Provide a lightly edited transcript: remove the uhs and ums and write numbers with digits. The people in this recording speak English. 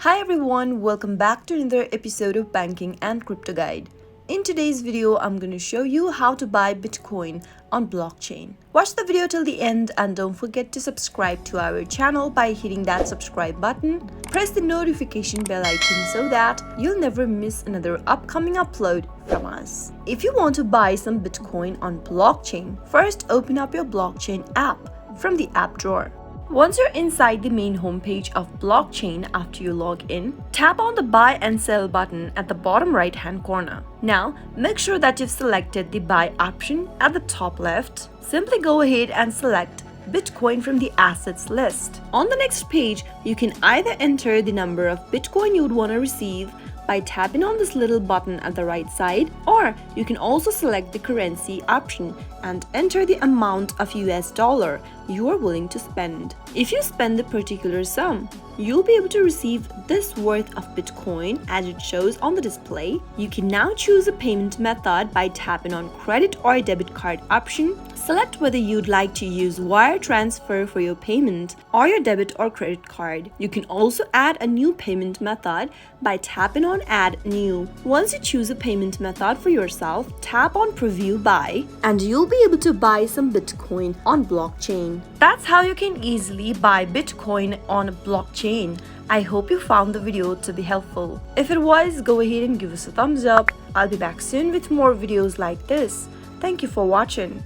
Hi everyone, welcome back to another episode of Banking and Crypto Guide. In today's video, I'm going to show you how to buy Bitcoin on blockchain. Watch the video till the end and don't forget to subscribe to our channel by hitting that subscribe button. Press the notification bell icon so that you'll never miss another upcoming upload from us. If you want to buy some Bitcoin on blockchain, first open up your blockchain app from the app drawer. Once you're inside the main homepage of blockchain after you log in, tap on the buy and sell button at the bottom right hand corner. Now, make sure that you've selected the buy option at the top left. Simply go ahead and select Bitcoin from the assets list. On the next page, you can either enter the number of Bitcoin you'd want to receive by tapping on this little button at the right side, or you can also select the currency option and enter the amount of US dollar you are willing to spend. If you spend the particular sum, you'll be able to receive this worth of Bitcoin as it shows on the display. You can now choose a payment method by tapping on credit or debit card option. Select whether you'd like to use wire transfer for your payment or your debit or credit card. You can also add a new payment method by tapping on add new. Once you choose a payment method for yourself, tap on preview buy and you'll be able to buy some Bitcoin on blockchain. That's how you can easily buy Bitcoin on a blockchain. I hope you found the video to be helpful. If it was, go ahead and give us a thumbs up. I'll be back soon with more videos like this. Thank you for watching.